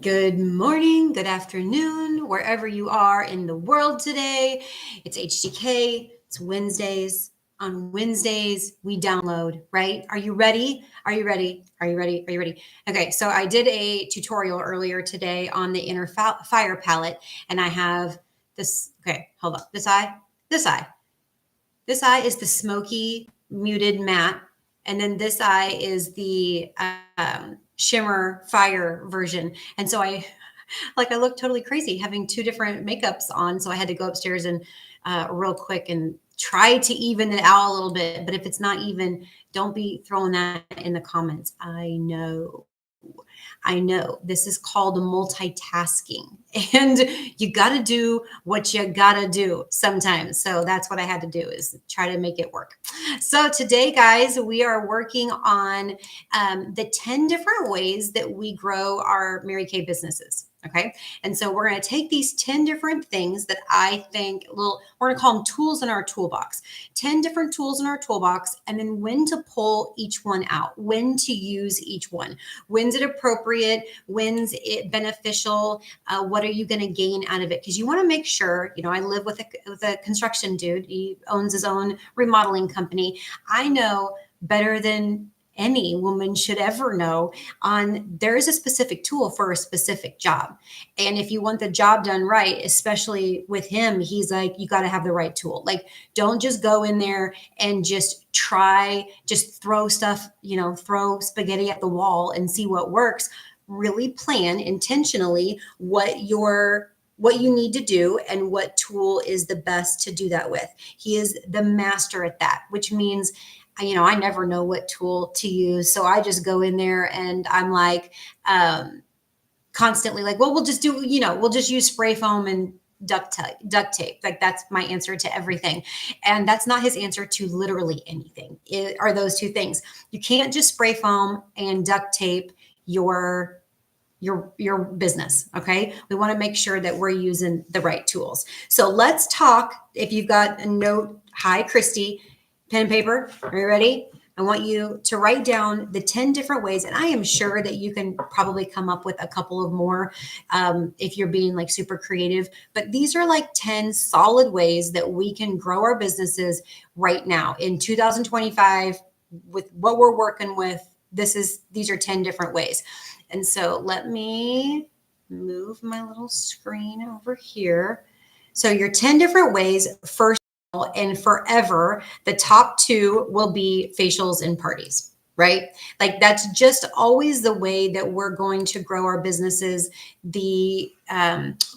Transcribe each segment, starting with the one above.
Good morning, good afternoon, wherever you are in the world today. It's HDK. It's Wednesdays. On Wednesdays, we download, right? Are you ready? Are you ready? Are you ready? Are you ready? Okay, so I did a tutorial earlier today on the inner fire palette, and I have this. Okay, hold on. This eye, this eye. This eye is the smoky muted matte, and then this eye is the shimmer fire version. And so I look totally crazy having two different makeups on. So I had to go upstairs and real quick and try to even it out a little bit. But if it's not even, don't be throwing that in the comments. I know this is called multitasking, and you got to do what you got to do sometimes. So that's what I had to do, is try to make it work. So today, guys, we are working on the 10 different ways that we grow our Mary Kay businesses. Okay. And so we're going to take these 10 different things that I think we're going to call them tools in our toolbox, 10 different tools in our toolbox, and then when to pull each one out, when to use each one. When's it appropriate? When's it beneficial? What are you going to gain out of it? Because you want to make sure, I live with a construction dude. He owns his own remodeling company. I know better than any woman should ever know there is a specific tool for a specific job. And if you want the job done right, especially with him, he's like, you got to have the right tool. Like, don't just go in there and just throw stuff, throw spaghetti at the wall and see what works. Really plan intentionally what you need to do and what tool is the best to do that with. He is the master at that, which means I never know what tool to use. So I just go in there and I'm like, constantly like, well, we'll just use spray foam and duct tape. Like, that's my answer to everything. And that's not his answer to literally anything. It are those two things. You can't just spray foam and duct tape your business. Okay. We want to make sure that we're using the right tools. So let's talk. If you've got a note, hi, Christy, pen and paper. Are you ready? I want you to write down the 10 different ways. And I am sure that you can probably come up with a couple of more if you're being like super creative. But these are like 10 solid ways that we can grow our businesses right now in 2025 with what we're working with. These are 10 different ways. And so let me move my little screen over here. So your 10 different ways. First, and forever, the top two will be facials and parties, right? Like, that's just always the way that we're going to grow our businesses. The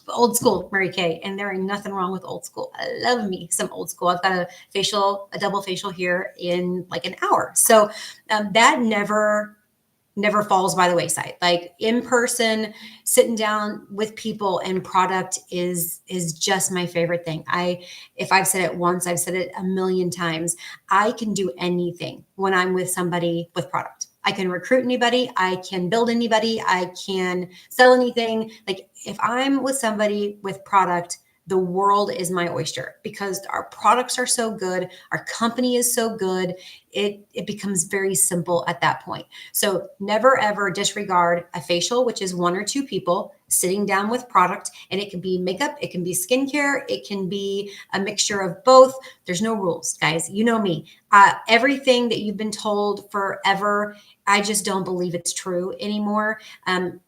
old school Mary Kay, and there ain't nothing wrong with old school. I love me some old school. I've got a double facial here in like an hour. So that never falls by the wayside. Like, in person, sitting down with people and product is just my favorite thing. If I've said it once, I've said it a million times. I can do anything when I'm with somebody with product. I can recruit anybody. I can build anybody. I can sell anything. Like, if I'm with somebody with product, the world is my oyster, because our products are so good. Our company is so good. It becomes very simple at that point. So never, ever disregard a facial, which is one or two people sitting down with product. And it can be makeup. It can be skincare. It can be a mixture of both. There's no rules, guys. You know me. Everything that you've been told forever, I just don't believe it's true anymore.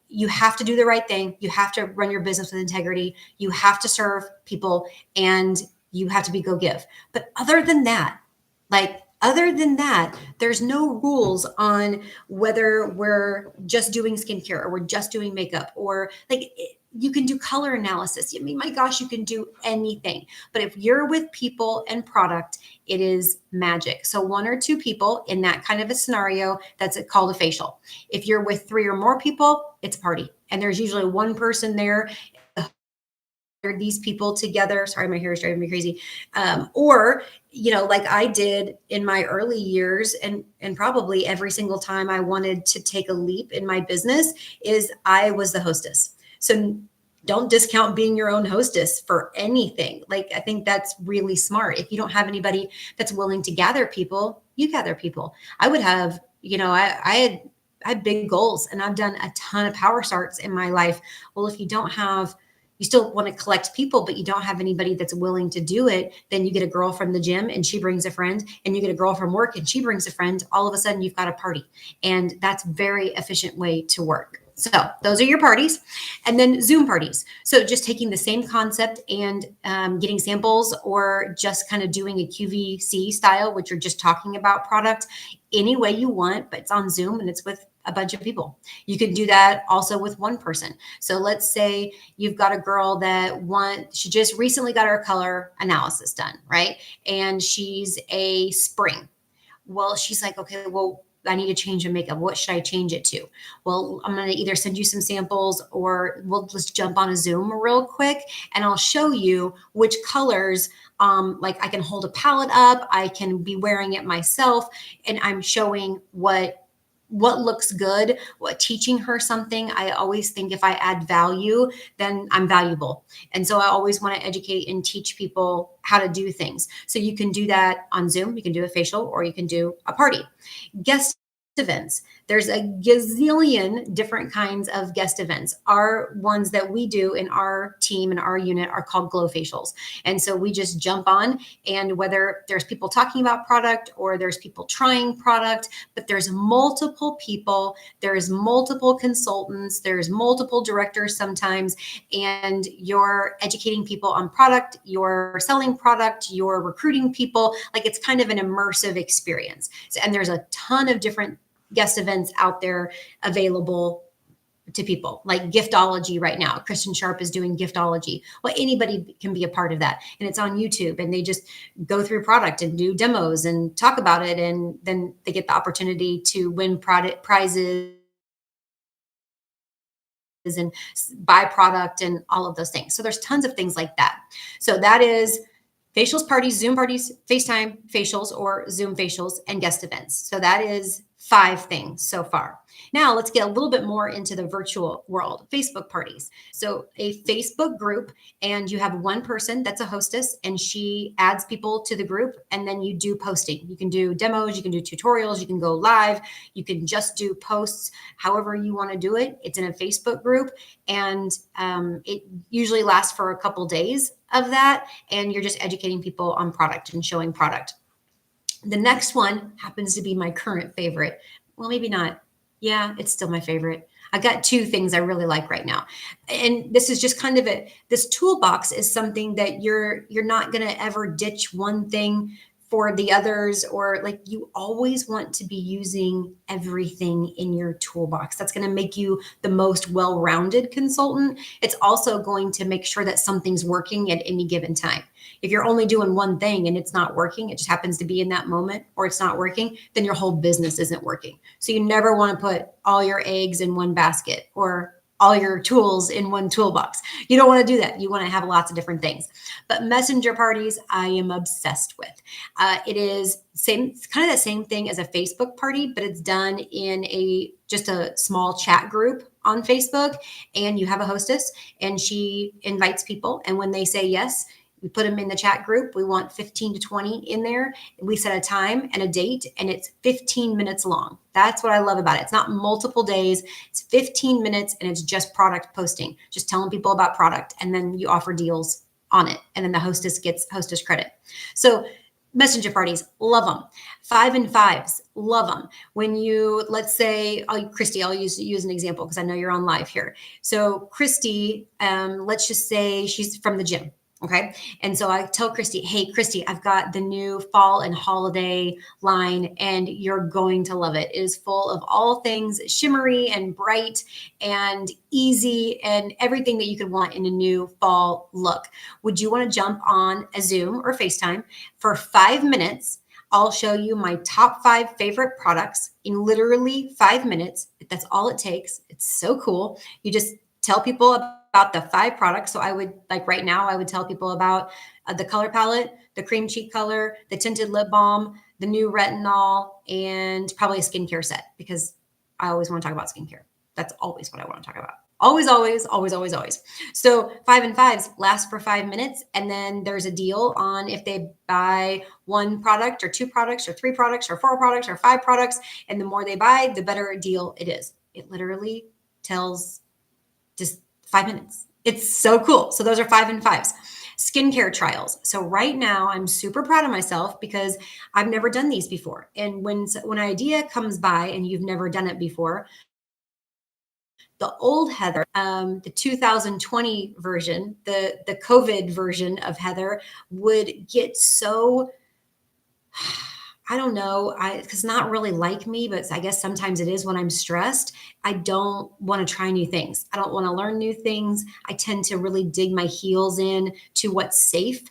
You have to do the right thing. You have to run your business with integrity. You have to serve people, and you have to be go give. But other than that, there's no rules on whether we're just doing skincare or we're just doing makeup, or you can do color analysis. I mean, my gosh, you can do anything. But if you're with people and product, it is magic. So one or two people in that kind of a scenario, that's called a facial. If you're with three or more people, it's a party. And there's usually one person there. These people together. Sorry, my hair is driving me crazy. Or, like I did in my early years, and probably every single time I wanted to take a leap in my business, is I was the hostess. So don't discount being your own hostess for anything. Like, I think that's really smart. If you don't have anybody that's willing to gather people, you gather people. I would have, I had I have big goals and I've done a ton of power starts in my life. Well, if you don't have, you still want to collect people, but you don't have anybody that's willing to do it, then you get a girl from the gym and she brings a friend, and you get a girl from work and she brings a friend. All of a sudden you've got a party. And that's a very efficient way to work. So those are your parties. And then Zoom parties. So just taking the same concept and getting samples, or just kind of doing a QVC style, which you're just talking about product any way you want, but it's on Zoom and it's with a bunch of people. You can do that also with one person. So let's say you've got a girl that she just recently got her color analysis done, right? And she's a spring. Well, she's like, okay, well, I need to change my makeup. What should I change it to? Well, I'm going to either send you some samples, or let's jump on a Zoom real quick and I'll show you which colors, like I can hold a palette up, I can be wearing it myself, and I'm showing what looks good, teaching her something. I always think if I add value, then I'm valuable. And so I always want to educate and teach people how to do things. So you can do that on Zoom, you can do a facial, or you can do a party. Guest events. There's a gazillion different kinds of guest events. Our ones that we do in our team and our unit are called glow facials. And so we just jump on, and whether there's people talking about product or there's people trying product, but there's multiple people, there's multiple consultants, there's multiple directors sometimes, and you're educating people on product, you're selling product, you're recruiting people. Like, it's kind of an immersive experience. And there's a ton of different guest events out there available to people, like giftology right now. Kristen Sharp is doing giftology. Well, anybody can be a part of that. And it's on YouTube, and they just go through product and do demos and talk about it. And then they get the opportunity to win product prizes and buy product and all of those things. So there's tons of things like that. So that is facials, parties, Zoom parties, FaceTime facials or Zoom facials, and guest events. So that is 5 things so far. Now let's get a little bit more into the virtual world. Facebook parties. So a Facebook group, and you have one person that's a hostess, and she adds people to the group, and then you do posting. You can do demos, you can do tutorials, you can go live, you can just do posts, however you want to do it. It's in a Facebook group, and it usually lasts for a couple days of that, and you're just educating people on product and showing product. The next one happens to be my current favorite. Well, maybe not. Yeah, it's still my favorite. I got 2 things I really like right now. And this is just kind of this toolbox is something that you're not going to ever ditch one thing for the others, or like, you always want to be using everything in your toolbox. That's going to make you the most well-rounded consultant. It's also going to make sure that something's working at any given time. If you're only doing one thing and it's not working, it just happens to be in that moment, or it's not working, then your whole business isn't working. So you never want to put all your eggs in one basket, or all your tools in one toolbox. You don't want to do that. You want to have lots of different things. But messenger parties, I am obsessed with. It is kind of the same thing as a Facebook party, but it's done in just a small chat group on Facebook, and you have a hostess, and she invites people. And when they say yes, we put them in the chat group. We want 15 to 20 in there. We set a time and a date, and it's 15 minutes long. That's what I love about it. It's not multiple days. It's 15 minutes, and it's just product posting, just telling people about product. And then you offer deals on it. And then the hostess gets hostess credit. So messenger parties, love them. 5 and 5s, love them. When you, let's say, Christy, I'll use an example because I know you're on live here. So Christy, let's just say she's from the gym. Okay. And so I tell Christy, hey, Christy, I've got the new fall and holiday line, and you're going to love it. It is full of all things shimmery and bright and easy, and everything that you could want in a new fall look. Would you want to jump on a Zoom or FaceTime for 5 minutes? I'll show you my top 5 favorite products in literally 5 minutes. That's all it takes. It's so cool. You just tell people about the 5 products. So I would, like right now, I would tell people about the color palette, the cream cheek color, the tinted lip balm, the new retinol, and probably a skincare set, because I always want to talk about skincare. That's always what I want to talk about, Always, always, always, always, always. So 5 and 5s last for 5 minutes. And then there's a deal on if they buy one product or two products or three products or four products or five products. And the more they buy, the better a deal it is. It literally tells just 5 minutes. It's so cool. So those are 5 and 5s. Skincare trials. So right now I'm super proud of myself because I've never done these before. And when an idea comes by and you've never done it before, the old Heather, the 2020 version, the COVID version of Heather would get so, I don't know, because not really like me, but I guess sometimes it is when I'm stressed. I don't want to try new things. I don't want to learn new things. I tend to really dig my heels in to what's safe,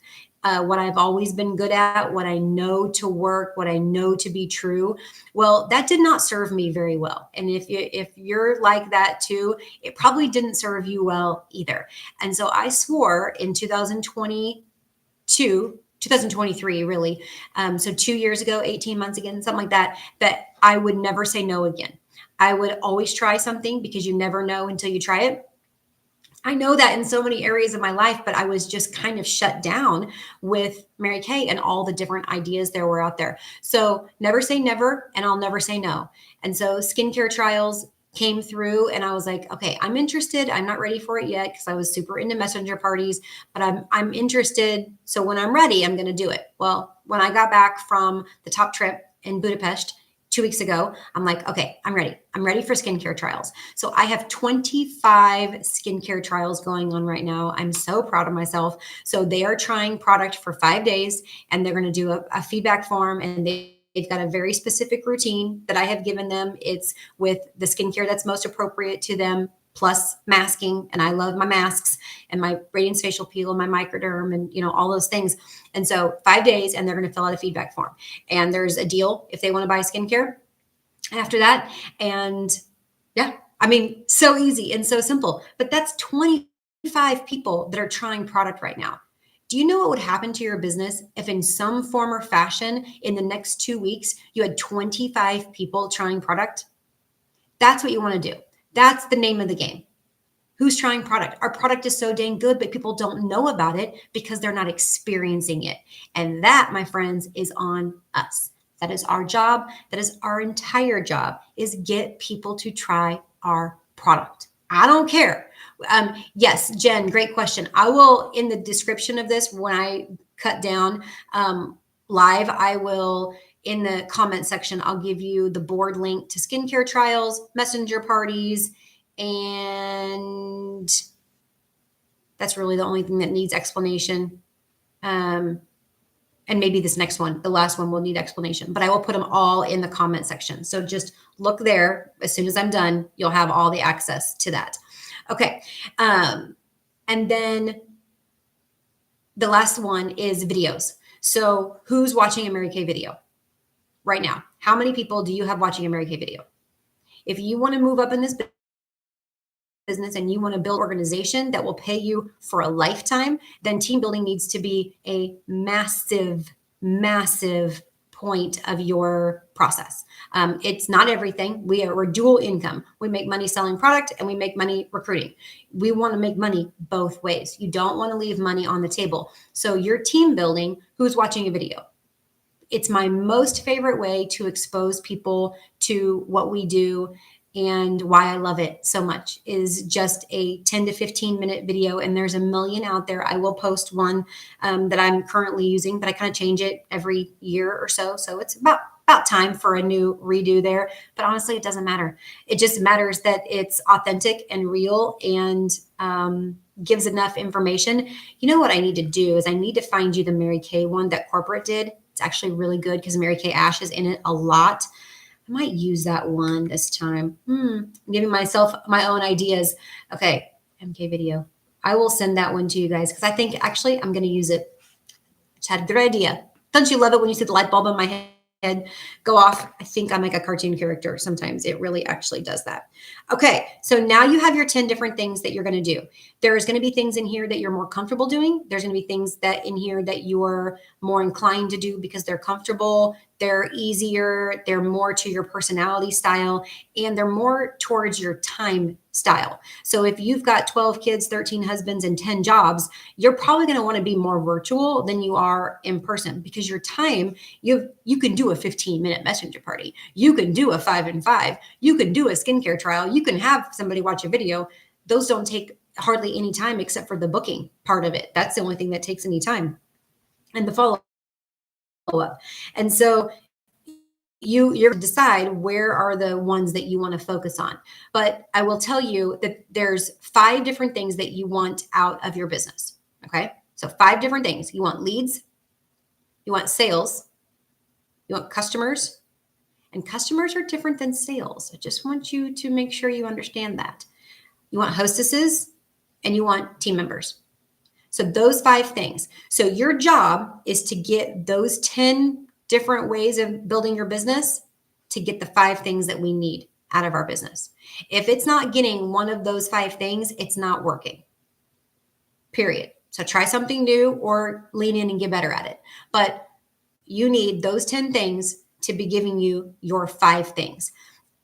what I've always been good at, what I know to work, what I know to be true. Well, that did not serve me very well. And if you're like that too, it probably didn't serve you well either. And so I swore in 2023, really. So 2 years ago, 18 months again, something like that, that I would never say no again. I would always try something because you never know until you try it. I know that in so many areas of my life, but I was just kind of shut down with Mary Kay and all the different ideas there were out there. So never say never, and I'll never say no. And so skincare trials came through and I was like, okay, I'm interested. I'm not ready for it yet because I was super into messenger parties, but I'm interested. So when I'm ready, I'm going to do it. Well, when I got back from the top trip in Budapest 2 weeks ago, I'm like, okay, I'm ready. I'm ready for skincare trials. So I have 25 skincare trials going on right now. I'm so proud of myself. So they are trying product for 5 days and they're going to do a feedback form, and they've got a very specific routine that I have given them. It's with the skincare that's most appropriate to them, plus masking. And I love my masks and my Radiance facial peel and my microderm and, all those things. And so 5 days, and they're going to fill out a feedback form. And there's a deal if they want to buy skincare after that. And yeah, I mean, so easy and so simple, but that's 25 people that are trying product right now. Do you know what would happen to your business if in some form or fashion in the next 2 weeks, you had 25 people trying product? That's what you want to do. That's the name of the game. Who's trying product? Our product is so dang good, but people don't know about it because they're not experiencing it. And that, my friends, is on us. That is our job. That is our entire job, is get people to try our product. I don't care. Yes, Jen, great question. I will, in the description of this, when I cut down live, I will, in the comment section, I'll give you the board link to skincare trials, messenger parties, and that's really the only thing that needs explanation. And maybe this next one, the last one, will need explanation, but I will put them all in the comment section. So just look there. As soon as I'm done, you'll have all the access to that. Okay. And then the last one is videos. So who's watching a Mary Kay video right now? How many people do you have watching a Mary Kay video? If you want to move up in this business and you want to build an organization that will pay you for a lifetime, then team building needs to be a massive, massive point of your process. It's not everything. We're dual income. We make money selling product and we make money recruiting. We want to make money both ways. You don't want to leave money on the table. So your team building, who's watching a video? It's my most favorite way to expose people to what we do and why I love it so much, is just a 10 to 15 minute video. And there's a million out there. I will post one that I'm currently using, but I kind of change it every year or so. So it's about time for a new redo there. But honestly, it doesn't matter. It just matters that it's authentic and real and gives enough information. You know what I need to do is I need to find you the Mary Kay one that corporate did. It's actually really good because Mary Kay Ash is in it a lot. I might use that one this time. I'm giving myself my own ideas. Okay, MK video. I will send that one to you guys because I think actually I'm going to use it. It's had a good idea. Don't you love it when you see the light bulb in my head go off? I think I'm like a cartoon character. Sometimes it really actually does that. Okay, so now you have your 10 different things that you're going to do. There's going to be things in here that you're more comfortable doing. There's going to be things that in here that you're more inclined to do because they're comfortable, they're easier, they're more to your personality style, and they're more towards your time style. So if you've got 12 kids, 13 husbands, and 10 jobs, you're probably going to want to be more virtual than you are in person, because your time, you can do a 15-minute messenger party. You can do a 5 and 5. You can do a skincare trial. You can have somebody watch a video. Those don't take hardly any time except for the booking part of it. That's the only thing that takes any time, and the follow up. And so you're decide where are the ones that you want to focus on. But I will tell you that there's 5 different things that you want out of your business. Okay. So 5 different things. You want leads, you want sales, you want customers, and customers are different than sales. I just want you to make sure you understand that. You want hostesses, and you want team members. So those 5 things. So your job is to get those 10 different ways of building your business to get the 5 things that we need out of our business. If it's not getting one of those 5 things, it's not working. Period. So try something new or lean in and get better at it. But you need those 10 things to be giving you your 5 things.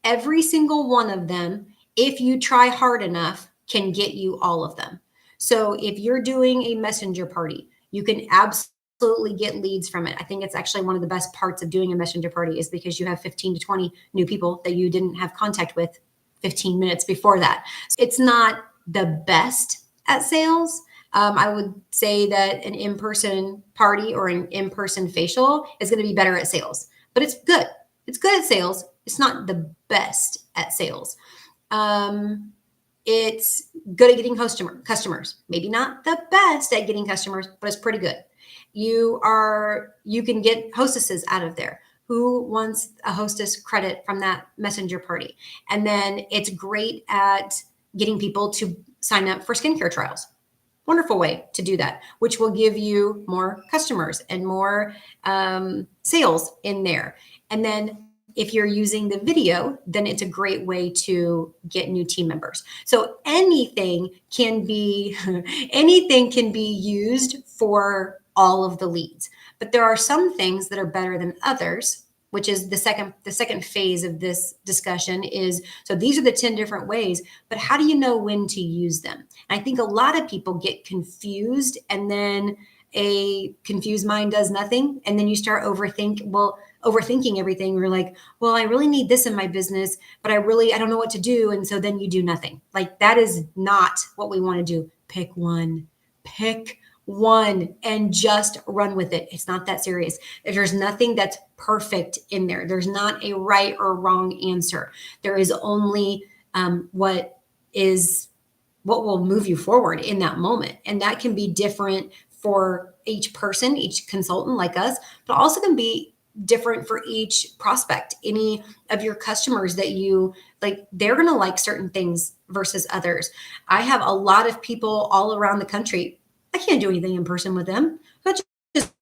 Every single one of them, if you try hard enough, can get you all of them. So if you're doing a messenger party, you can absolutely get leads from it. I think it's actually one of the best parts of doing a messenger party is because you have 15 to 20 new people that you didn't have contact with 15 minutes before that. It's not the best at sales. I would say that an in-person party or an in-person facial is going to be better at sales, but it's good. It's good at sales. It's not the best at sales. It's good at getting customers. Maybe not the best at getting customers, but it's pretty good. You can get hostesses out of there. Who wants a hostess credit from that messenger party? And then it's great at getting people to sign up for skincare trials. Wonderful way to do that, which will give you more customers and more sales in there. And then if you're using the video, then it's a great way to get new team members. So anything can be used for all of the leads. But there are some things that are better than others, which is the second phase of this discussion is, so these are the 10 different ways, but how do you know when to use them? And I think a lot of people get confused, and then a confused mind does nothing. And then you start overthinking everything. You're like, well, I really need this in my business, but I don't know what to do. And so then you do nothing. Like, that is not what we want to do. Pick one and just run with it. It's not that serious. There's nothing that's perfect in there. There's not a right or wrong answer. There is only what will move you forward in that moment. And that can be different for each person, each consultant like us, but also can be different for each prospect. Any of your customers that you like, they're going to like certain things versus others. I have a lot of people all around the country. I can't do anything in person with them. That just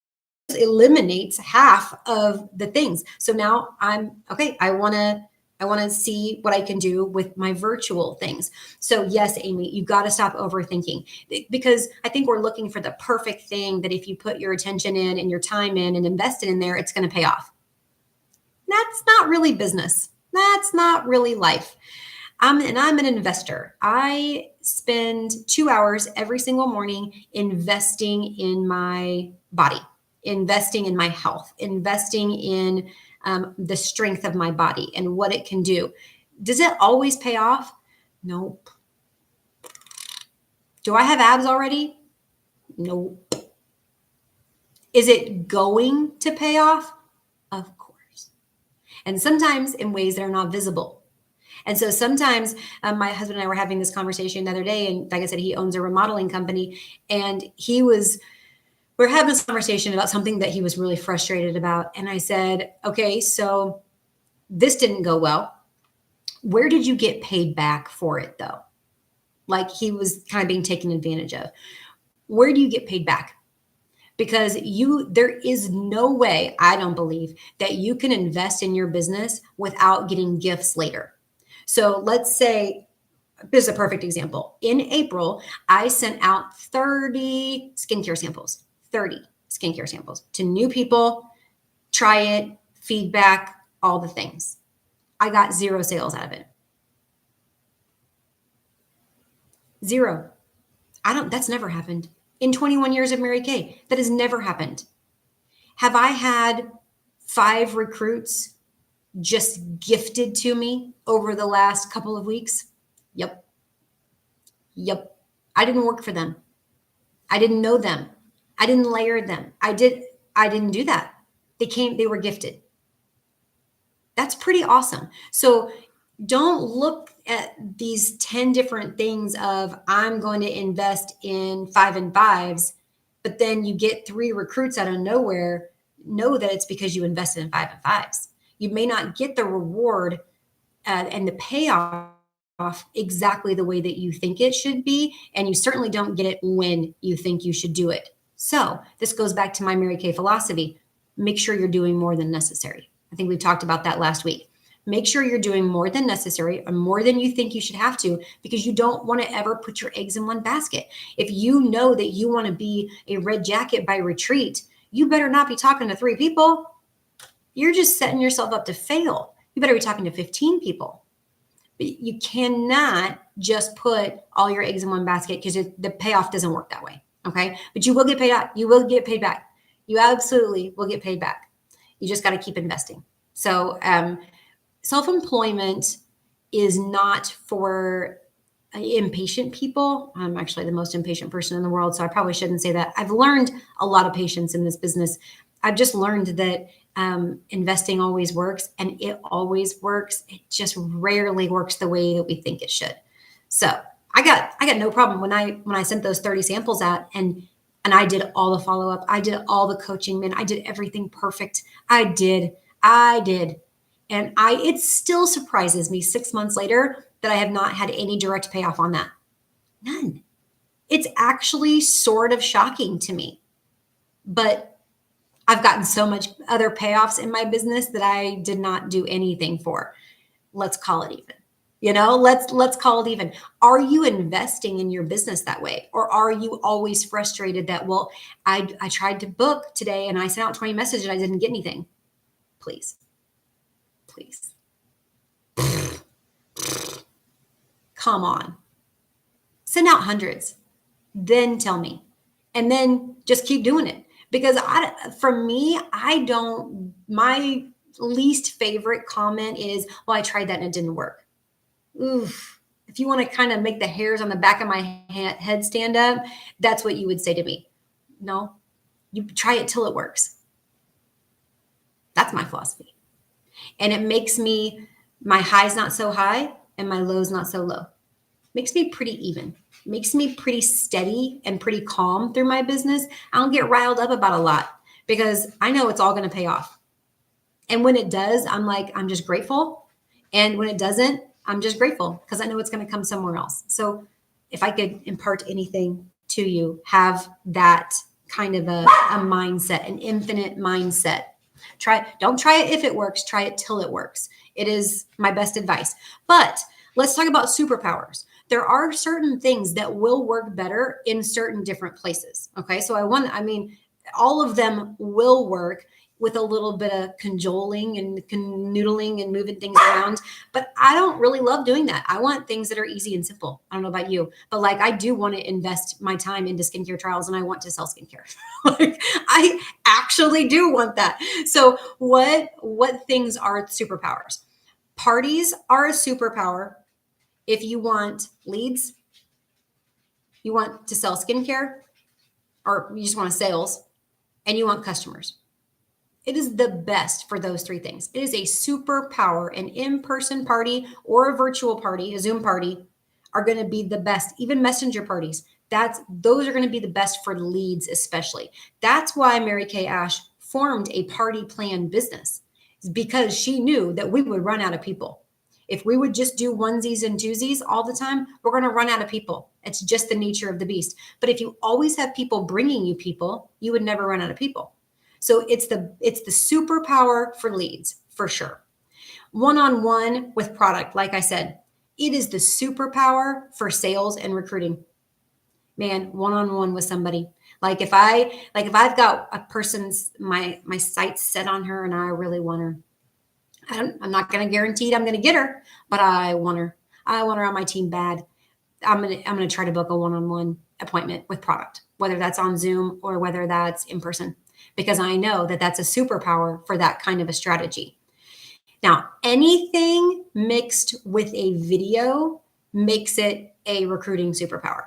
eliminates half of the things. So now I'm okay. I want to see what I can do with my virtual things. So yes, Amy, you got to stop overthinking, because I think we're looking for the perfect thing that if you put your attention in and your time in and invest it in there, it's going to pay off. That's not really business. That's not really life. I'm an investor. I spend 2 hours every single morning investing in my body, investing in my health, investing in the strength of my body and what it can do. Does it always pay off? Nope. Do I have abs already? Nope. Is it going to pay off? Of course. And sometimes in ways that are not visible. And so sometimes my husband and I were having this conversation the other day, and like I said, he owns a remodeling company, and we're having this conversation about something that he was really frustrated about. And I said, okay, so this didn't go well. Where did you get paid back for it though? Like, he was kind of being taken advantage of. Where do you get paid back? Because there is no way, I don't believe, that you can invest in your business without getting gifts later. So let's say, this is a perfect example. In April, I sent out 30 skincare samples to new people, try it, feedback, all the things. I got 0 sales out of it. Zero. That's never happened. In 21 years of Mary Kay, that has never happened. Have I had 5 recruits just gifted to me over the last couple of weeks? Yep. Yep. I didn't work for them. I didn't know them. I didn't layer them. I didn't do that. They were gifted. That's pretty awesome. So don't look at these 10 different things of I'm going to invest in 5 and 5s, but then you get 3 recruits out of nowhere. Know that it's because you invested in 5 and 5s. You may not get the reward and the payoff exactly the way that you think it should be, and you certainly don't get it when you think you should do it. So this goes back to my Mary Kay philosophy. Make sure you're doing more than necessary. I think we talked about that last week. Make sure you're doing more than necessary and more than you think you should have to, because you don't want to ever put your eggs in one basket. If you know that you want to be a red jacket by retreat, you better not be talking to 3 people. You're just setting yourself up to fail. You better be talking to 15 people. But you cannot just put all your eggs in one basket, because the payoff doesn't work that way. Okay. But you will get paid out. You will get paid back. You absolutely will get paid back. You just got to keep investing. So self-employment is not for impatient people. I'm actually the most impatient person in the world, so I probably shouldn't say that. I've learned a lot of patience in this business. I've just learned that investing always works, and it always works. It just rarely works the way that we think it should. So I got no problem when I sent those 30 samples out, and I did all the follow-up. I did all the coaching, man. I did everything perfect. I did. And it still surprises me 6 months later that I have not had any direct payoff on that. None. It's actually sort of shocking to me. But I've gotten so much other payoffs in my business that I did not do anything for. Let's call it even. Let's call it even. Are you investing in your business that way? Or are you always frustrated that, well, I tried to book today and I sent out 20 messages and I didn't get anything? Please. Come on. Send out hundreds. Then tell me. And then just keep doing it. Because for me, my least favorite comment is, well, I tried that and it didn't work. Oof. If you want to kind of make the hairs on the back of my head stand up, that's what you would say to me. No, you try it till it works. That's my philosophy. And it makes my highs not so high and my lows not so low. Makes me pretty even. Makes me pretty steady and pretty calm through my business. I don't get riled up about a lot because I know it's all going to pay off. And when it does, I'm just grateful. And when it doesn't, I'm just grateful because I know it's going to come somewhere else. So if I could impart anything to you, have that kind of a mindset, an infinite mindset. Don't try it if it works, try it till it works. It is my best advice. But let's talk about superpowers. There are certain things that will work better in certain different places. Okay. So all of them will work with a little bit of cajoling and canoodling and moving things around. But I don't really love doing that. I want things that are easy and simple. I don't know about you, but I do want to invest my time into skincare trials and I want to sell skincare. I actually do want that. So what things are superpowers? Parties are a superpower. If you want leads, you want to sell skincare, or you just want sales, and you want customers. It is the best for those 3 things. It is a superpower. An in-person party or a virtual party, a Zoom party, are going to be the best. Even messenger parties, those are going to be the best for leads, especially. That's why Mary Kay Ash formed a party plan business, because she knew that we would run out of people. If we would just do onesies and twosies all the time, we're going to run out of people. It's just the nature of the beast. But if you always have people bringing you people, you would never run out of people. So it's the superpower for leads, for sure. One-on-one with product, like I said, it is the superpower for sales and recruiting. Man, one-on-one with somebody. If I've got a person's my sights set on her and I really want her. I'm not going to guarantee I'm going to get her, but I want her. I want her on my team bad. I'm gonna try to book a one-on-one appointment with product, whether that's on Zoom or whether that's in person, because I know that that's a superpower for that kind of a strategy. Now, anything mixed with a video makes it a recruiting superpower.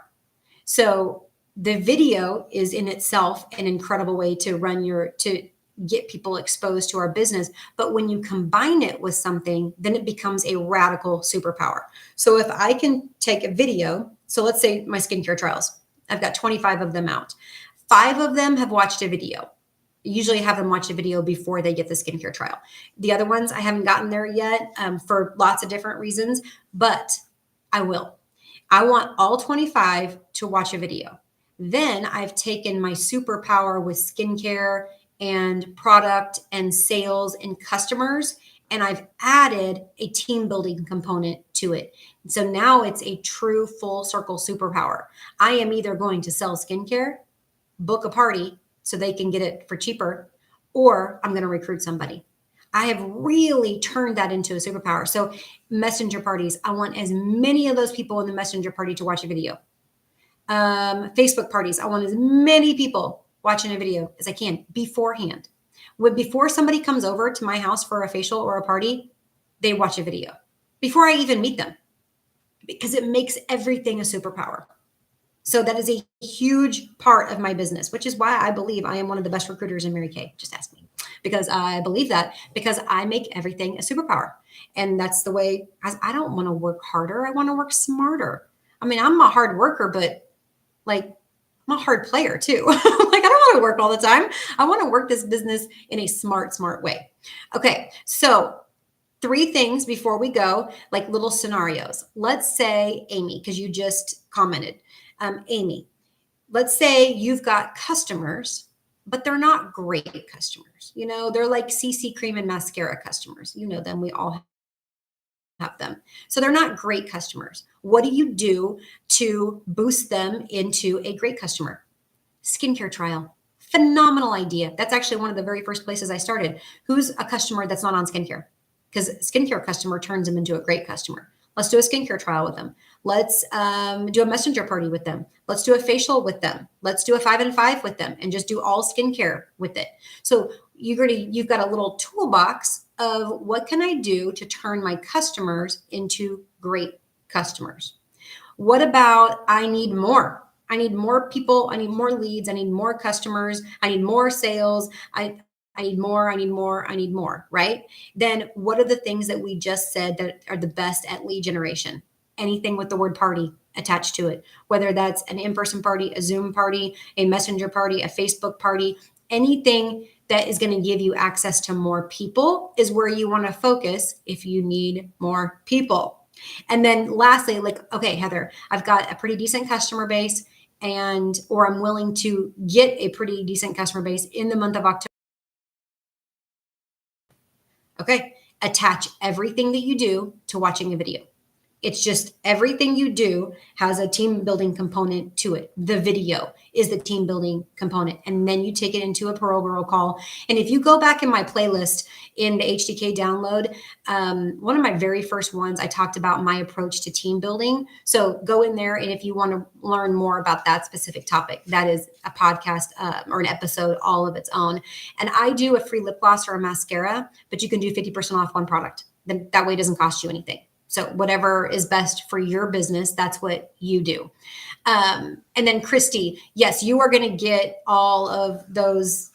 So the video is in itself an incredible way to to get people exposed to our business. But when you combine it with something, then it becomes a radical superpower. So if I can take a video, so let's say my skincare trials, I've got 25 of them out. 5 of them have watched a video. Usually have them watch a video before they get the skincare trial. The other ones, I haven't gotten there yet for lots of different reasons, but I will. I want all 25 to watch a video. Then I've taken my superpower with skincare and product and sales and customers, and I've added a team building component to it. So now it's a true full circle superpower. I am either going to sell skincare, book a party so they can get it for cheaper, or I'm going to recruit somebody. I have really turned that into a superpower. So messenger parties, I want as many of those people in the messenger party to watch a video. Facebook parties, I want as many people watching a video as I can beforehand. Before somebody comes over to my house for a facial or a party, they watch a video before I even meet them, because it makes everything a superpower. So that is a huge part of my business, which is why I believe I am one of the best recruiters in Mary Kay. Just ask me, because I believe that, because I make everything a superpower. And that's the way. I don't want to work harder. I want to work smarter. I mean, I'm a hard worker, but like, I'm a hard player too. Like, I don't want to work all the time. I want to work this business in a smart way. Okay. So 3 things before we go, like little scenarios. Let's say, Amy, because you just commented, Amy, let's say you've got customers, but they're not great customers. You know, they're like CC cream and mascara customers. You know them. We all have them. So they're not great customers. What do you do to boost them into a great customer? Skincare trial. Phenomenal idea. That's actually one of the very first places I started. Who's a customer that's not on skincare? Because skincare customer turns them into a great customer. Let's do a skincare trial with them. Let's do a messenger party with them. Let's do a facial with them. Let's do a 5 and 5 with them, and just do all skincare with it. So you've got a little toolbox of what can I do to turn my customers into great customers. What about I need more? I need more people. I need more leads. I need more customers. I need more sales. I need more, I need more, I need more, right? Then what are the things that we just said that are the best at lead generation? Anything with the word party attached to it, whether that's an in-person party, a Zoom party, a messenger party, a Facebook party, anything that is going to give you access to more people is where you want to focus if you need more people. And then lastly, like, okay, Heather, I've got a pretty decent customer base, or I'm willing to get a pretty decent customer base in the month of October. Okay, attach everything that you do to watching a video. It's just everything you do has a team building component to it. The video is the team building component. And then you take it into a Pearl Girl call. And if you go back in my playlist in the HDK download, one of my very first ones, I talked about my approach to team building. So go in there. And if you want to learn more about that specific topic, that is a podcast or an episode all of its own. And I do a free lip gloss or a mascara, but you can do 50% off one product. Then that way it doesn't cost you anything. So whatever is best for your business, that's what you do. And then Christy, yes, you are going to get all of those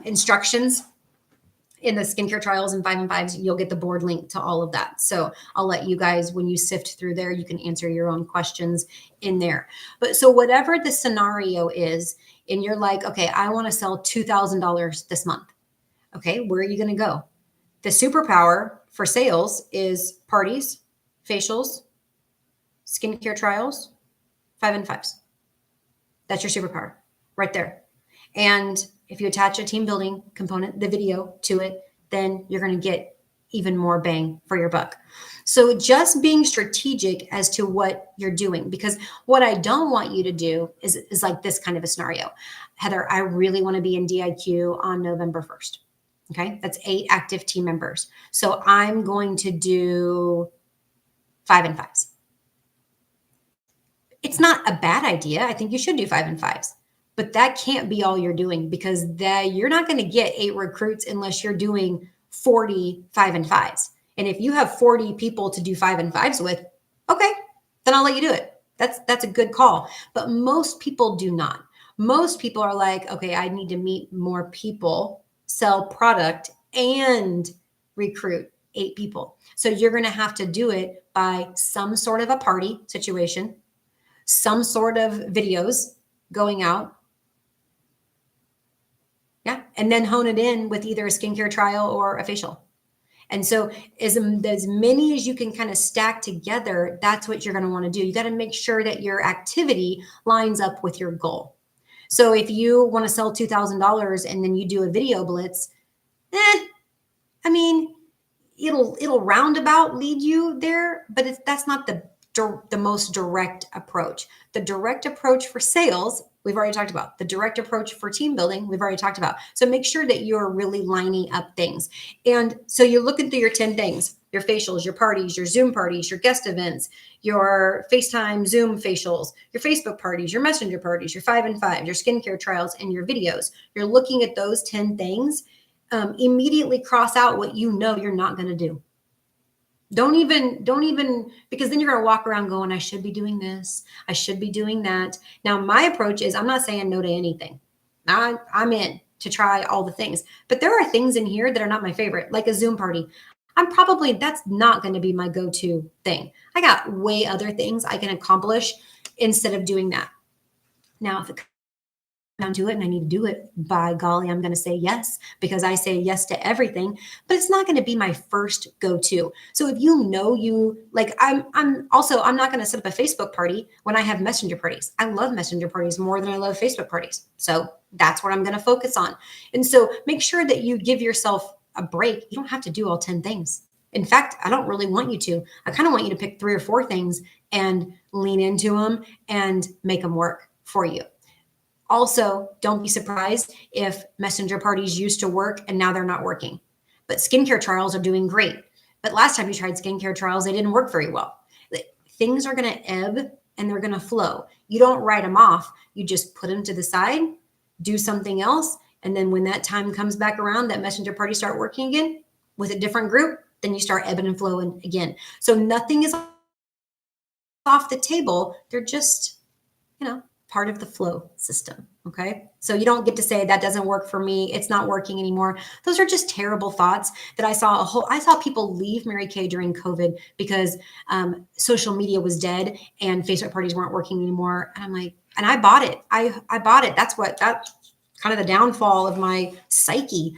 instructions in the skincare trials and 5 and 5s. You'll get the board link to all of that. So I'll let you guys, when you sift through there, you can answer your own questions in there. But so whatever the scenario is, and you're like, okay, I want to sell $2,000 this month. Okay, where are you going to go? The superpower for sales is parties, facials, skincare trials, 5 and 5s. That's your superpower right there. And if you attach a team building component, the video to it, then you're going to get even more bang for your buck. So just being strategic as to what you're doing, because what I don't want you to do is like this kind of a scenario. Heather, I really want to be in DIQ on November 1st. Okay, that's 8 active team members. So I'm going to do 5 and 5s. It's not a bad idea. I think you should do 5 and 5s, but that can't be all you're doing, because you're not going to get 8 recruits unless you're doing 40 5 and 5s. And if you have 40 people to do 5 and 5s with, okay, then I'll let you do it. That's a good call. But most people do not. Most people are like, okay, I need to meet more people, sell product, and recruit 8 people. So you're going to have to do it by some sort of a party situation, some sort of videos going out. Yeah. And then hone it in with either a skincare trial or a facial. And so as many as you can kind of stack together, that's what you're going to want to do. You got to make sure that your activity lines up with your goal. So if you want to sell $2,000 and then you do a video blitz, I mean, it'll roundabout lead you there, but that's not the most direct approach. The direct approach for sales, we've already talked about. The direct approach for team building, we've already talked about. So make sure that you're really lining up things. And so you're looking through your 10 things, your facials, your parties, your Zoom parties, your guest events, your FaceTime Zoom facials, your Facebook parties, your messenger parties, your 5 and 5, your skincare trials, and your videos. You're looking at those 10 things. Immediately cross out what you know you're not going to do. Don't even, because then you're going to walk around going, I should be doing this. I should be doing that. Now, my approach is I'm not saying no to anything. I'm in to try all the things, but there are things in here that are not my favorite, like a Zoom party. That's not going to be my go-to thing. I got way other things I can accomplish instead of doing that. Now, if it down to it and I need to do it, by golly, I'm going to say yes, because I say yes to everything, but it's not going to be my first go-to. So if you know you like, I'm not going to set up a Facebook party when I have messenger parties. I love messenger parties more than I love Facebook parties. So that's what I'm going to focus on. And so make sure that you give yourself a break. You don't have to do all 10 things. In fact, I don't really want you to. I kind of want you to pick 3 or 4 things and lean into them and make them work for you. Also, don't be surprised if messenger parties used to work and now they're not working. But skincare trials are doing great. But last time you tried skincare trials, they didn't work very well. Things are going to ebb and they're going to flow. You don't write them off. You just put them to the side, do something else. And then when that time comes back around, that messenger party start working again with a different group, then you start ebbing and flowing again. So nothing is off the table. They're just, part of the flow system. Okay. So you don't get to say that doesn't work for me. It's not working anymore. Those are just terrible thoughts that I saw people leave Mary Kay during COVID because social media was dead and Facebook parties weren't working anymore. And I'm like, and I bought it. I bought it. That's kind of the downfall of my psyche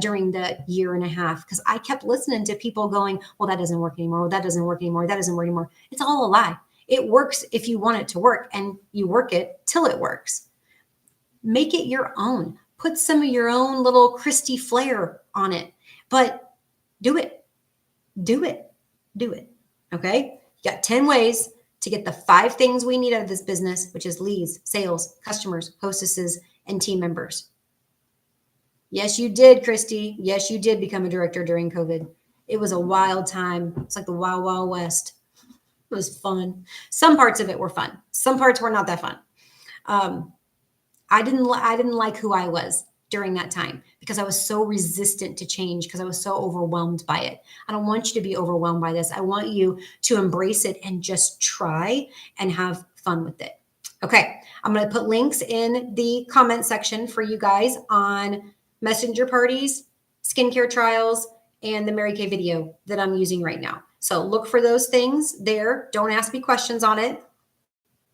during the year and a half, because I kept listening to people going, well, that doesn't work anymore. Well, that doesn't work anymore. That doesn't work anymore. It's all a lie. It works if you want it to work, and you work it till it works. Make it your own. Put some of your own little Christy flair on it, but do it. Do it. Do it. Okay. You got 10 ways to get the 5 things we need out of this business, which is leads, sales, customers, hostesses, and team members. Yes, you did, Christy. Yes, you did become a director during COVID. It was a wild time. It's like the Wild Wild West. It was fun. Some parts of it were fun. Some parts were not that fun. I didn't like who I was during that time because I was so resistant to change, because I was so overwhelmed by it. I don't want you to be overwhelmed by this. I want you to embrace it and just try and have fun with it. Okay. I'm going to put links in the comment section for you guys on messenger parties, skincare trials, and the Mary Kay video that I'm using right now. So look for those things there. Don't ask me questions on it.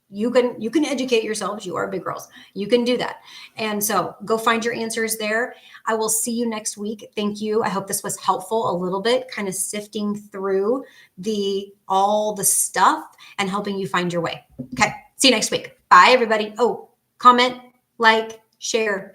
You can educate yourselves. You are big girls. You can do that. And so go find your answers there. I will see you next week. Thank you. I hope this was helpful a little bit, kind of sifting through all the stuff and helping you find your way. Okay. See you next week. Bye, everybody. Oh, comment, like, share.